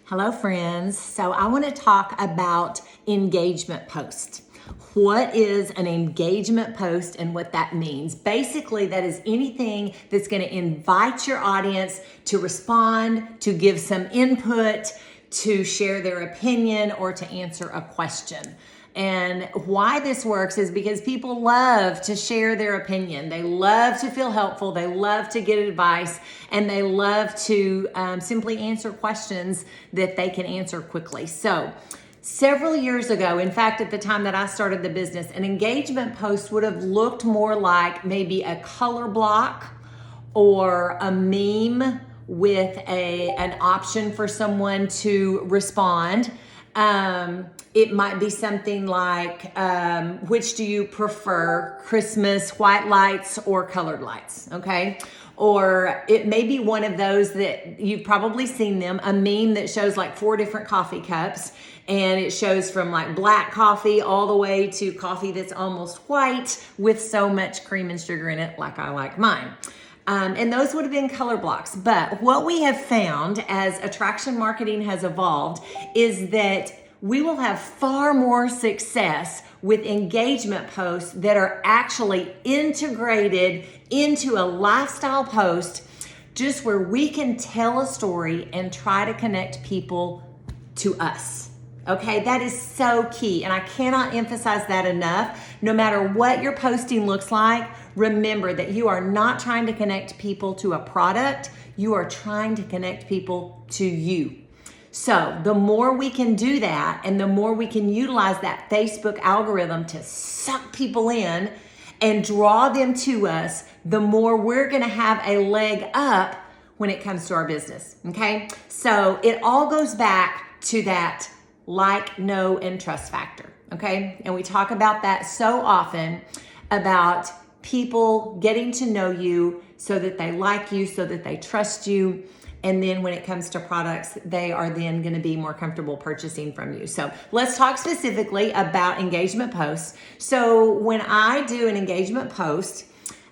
Hello, friends. So I want to talk about engagement posts. What is an engagement post and what that means? Basically, that is anything that's going to invite your audience to respond, to give some input, to share their opinion, or to answer a question. And why this works is because people love to share their opinion. They love to feel helpful. They love to get advice, and they love to simply answer questions that they can answer quickly. So several years ago, in fact, at the time that I started the business, an engagement post would have looked more like maybe a color block or a meme with an option for someone to respond. It might be something like, which do you prefer, Christmas white lights or colored lights, okay? Or it may be one of those that you've probably seen them, a meme that shows like 4 different coffee cups, and it shows from like black coffee all the way to coffee that's almost white with so much cream and sugar in it, like I like mine. And those would have been color blocks. But what we have found as attraction marketing has evolved is that we will have far more success with engagement posts that are actually integrated into a lifestyle post, just where we can tell a story and try to connect people to us. Okay, that is so key, and I cannot emphasize that enough. No matter what your posting looks like, remember that you are not trying to connect people to a product, you are trying to connect people to you. So the more we can do that, and the more we can utilize that Facebook algorithm to suck people in and draw them to us, the more we're gonna have a leg up when it comes to our business, okay? So it all goes back to that like, know, and trust factor, okay? And we talk about that so often, about people getting to know you so that they like you, so that they trust you. And then when it comes to products, they are then going to be more comfortable purchasing from you. So let's talk specifically about engagement posts. So when I do an engagement post,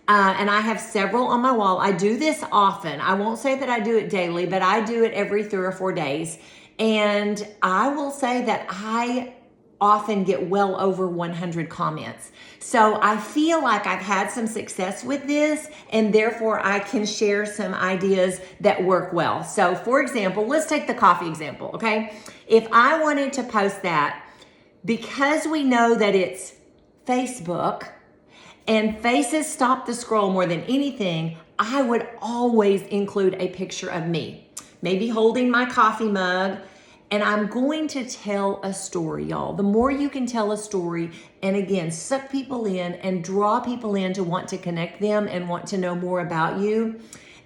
and I have several on my wall, I do this often. I won't say that I do it daily, but I do it every 3 or 4 days. And I will say that I often get well over 100 comments. So I feel like I've had some success with this, and therefore I can share some ideas that work well. So for example, let's take the coffee example, okay? If I wanted to post that, because we know that it's Facebook and faces stop the scroll more than anything, I would always include a picture of me, maybe holding my coffee mug. And I'm going to tell a story, y'all. The more you can tell a story, and again, suck people in and draw people in to want to connect them and want to know more about you,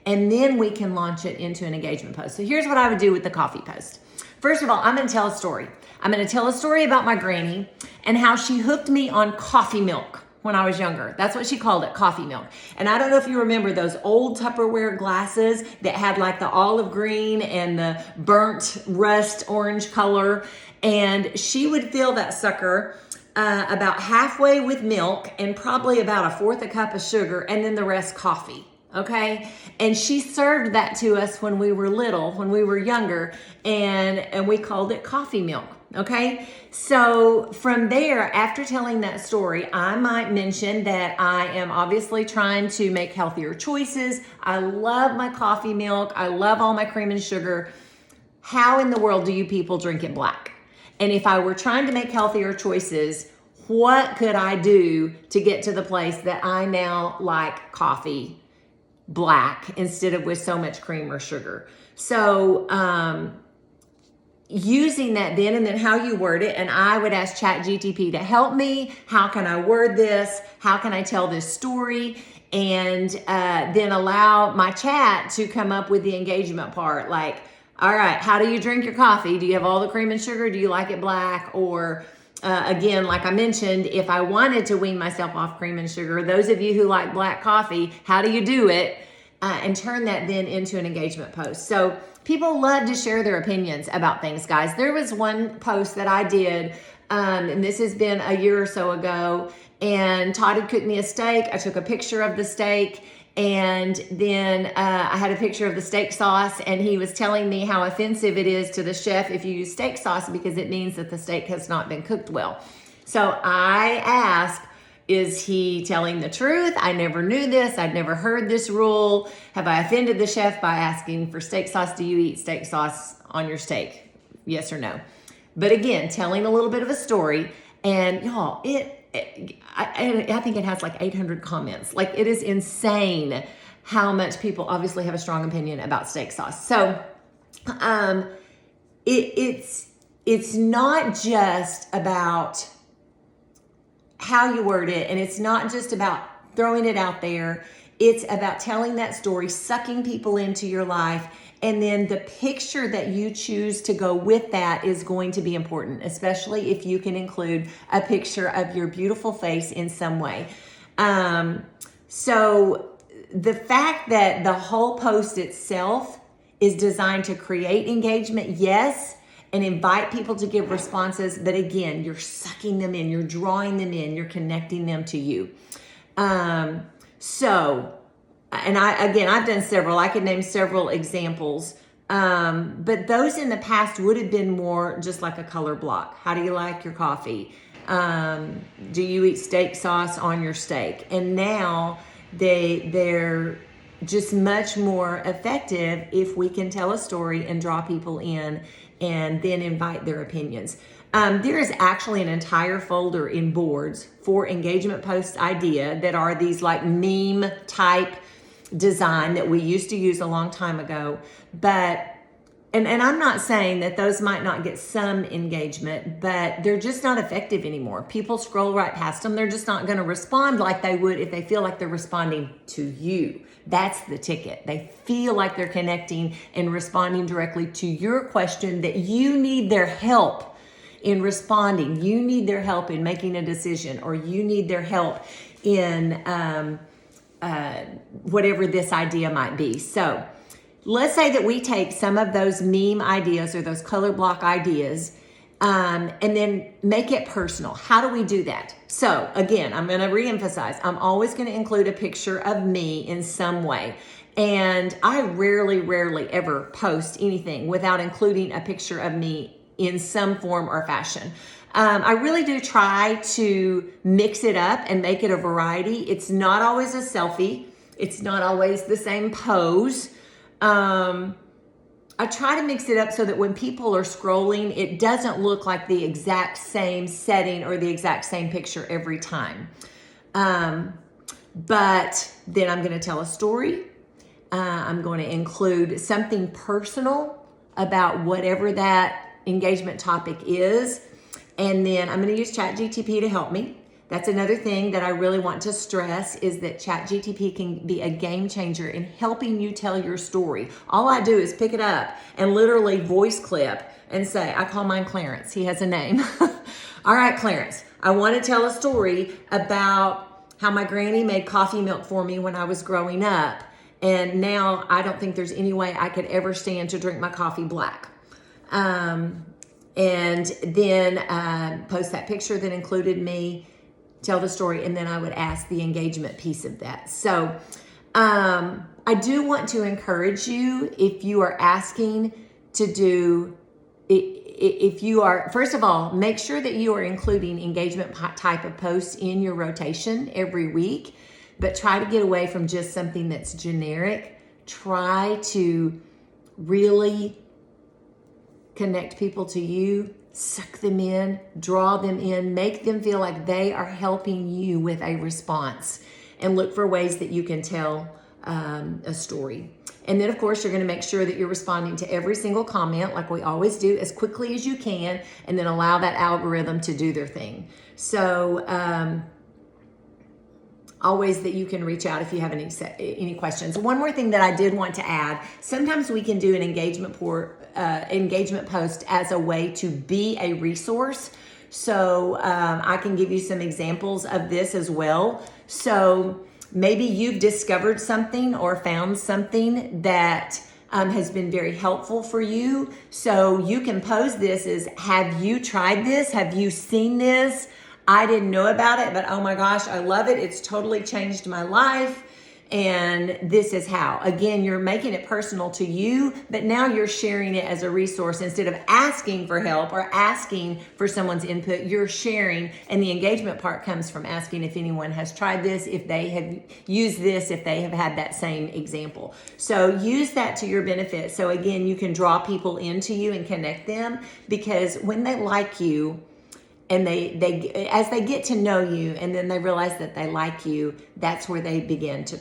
and then we can launch it into an engagement post. So here's what I would do with the coffee post. First of all, I'm gonna tell a story. I'm gonna tell a story about my granny and how she hooked me on coffee milk when I was younger. That's what she called it, coffee milk. And I don't know if you remember those old Tupperware glasses that had like the olive green and the burnt rust orange color. And she would fill that sucker about halfway with milk and probably about 1/4 a cup of sugar, and then the rest coffee. Okay. And she served that to us when we were little, when we were younger, and we called it coffee milk. Okay. So from there, after telling that story, I might mention that I am obviously trying to make healthier choices. I love my coffee milk. I love all my cream and sugar. How in the world do you people drink it black? And if I were trying to make healthier choices, what could I do to get to the place that I now like coffee black instead of with so much cream or sugar? So, using that then, and then how you word it, and I would ask ChatGPT to help me. How can I word this? How can I tell this story? And then allow my chat to come up with the engagement part. Like, all right, how do you drink your coffee? Do you have all the cream and sugar? Do you like it black? Or again, like I mentioned, if I wanted to wean myself off cream and sugar, those of you who like black coffee, how do you do it? And turn that then into an engagement post. So people love to share their opinions about things, guys. There was one post that I did, and this has been a year or so ago, and Todd had cooked me a steak. I took a picture of the steak, And then I had a picture of the steak sauce, and he was telling me how offensive it is to the chef if you use steak sauce because it means that the steak has not been cooked well. So I asked, is he telling the truth? I never knew this. I'd never heard this rule. Have I offended the chef by asking for steak sauce? Do you eat steak sauce on your steak? Yes or no? But again, telling a little bit of a story. And y'all, I think it has like 800 comments. Like, it is insane how much people obviously have a strong opinion about steak sauce. So it's not just about how you word it, and it's not just about throwing it out there. It's about telling that story, sucking people into your life, and then the picture that you choose to go with that is going to be important, especially if you can include a picture of your beautiful face in some way. So the fact that the whole post itself is designed to create engagement, yes, and invite people to give responses, but again, you're sucking them in, you're drawing them in, you're connecting them to you. I've done several. I could name several examples, but those in the past would have been more just like a color block. How do you like your coffee? Do you eat steak sauce on your steak? And now they're just much more effective if we can tell a story and draw people in and then invite their opinions. There is actually an entire folder in boards for engagement post idea that are these like meme type design that we used to use a long time ago. But, and I'm not saying that those might not get some engagement, but they're just not effective anymore. People scroll right past them. They're just not going to respond like they would if they feel like they're responding to you. That's the ticket. They feel like they're connecting and responding directly to your question, that you need their help in responding. You need their help in making a decision, or you need their help in whatever this idea might be. So let's say that we take some of those meme ideas or those color block ideas and then make it personal. How do we do that? So again, I'm going to reemphasize, I'm always going to include a picture of me in some way. And I rarely ever post anything without including a picture of me in some form or fashion. I really do try to mix it up and make it a variety. It's not always a selfie. It's not always the same pose. I try to mix it up so that when people are scrolling, it doesn't look like the exact same setting or the exact same picture every time. But then I'm going to tell a story. I'm going to include something personal about whatever that engagement topic is. And then I'm going to use ChatGPT to help me. That's another thing that I really want to stress, is that ChatGPT can be a game changer in helping you tell your story. All I do is pick it up and literally voice clip and say, I call mine Clarence. He has a name. All right, Clarence, I want to tell a story about how my granny made coffee milk for me when I was growing up. And now I don't think there's any way I could ever stand to drink my coffee black. And then post that picture that included me, tell the story, and then I would ask the engagement piece of that. So I do want to encourage you, if you are asking to do, if you are, first of all, make sure that you are including engagement type of posts in your rotation every week, but try to get away from just something that's generic. Try to really connect people to you, suck them in, draw them in, make them feel like they are helping you with a response, and look for ways that you can tell a story. And then, of course, you're going to make sure that you're responding to every single comment, like we always do, as quickly as you can, and then allow that algorithm to do their thing. So always that you can reach out if you have any questions. One more thing that I did want to add, sometimes we can do an engagement post as a way to be a resource. So I can give you some examples of this as well. So maybe you've discovered something or found something that has been very helpful for you. So you can pose this as, have you tried this? Have you seen this? I didn't know about it, but oh my gosh, I love it. It's totally changed my life. and this is how. Again, you're making it personal to you, but now you're sharing it as a resource. Instead of asking for help or asking for someone's input, you're sharing. And the engagement part comes from asking if anyone has tried this, if they have used this, if they have had that same example. So use that to your benefit. So again, you can draw people into you and connect them, because when they like you, and they as they get to know you and then they realize that they like you, that's where they begin to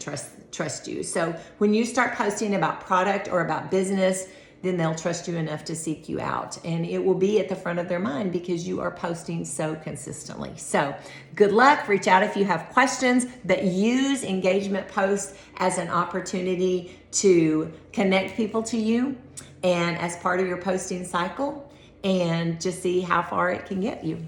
trust you. So when you start posting about product or about business, then they'll trust you enough to seek you out, and it will be at the front of their mind because you are posting so consistently. So good luck. Reach out if you have questions, but use engagement posts as an opportunity to connect people to you and as part of your posting cycle, and just see how far it can get you.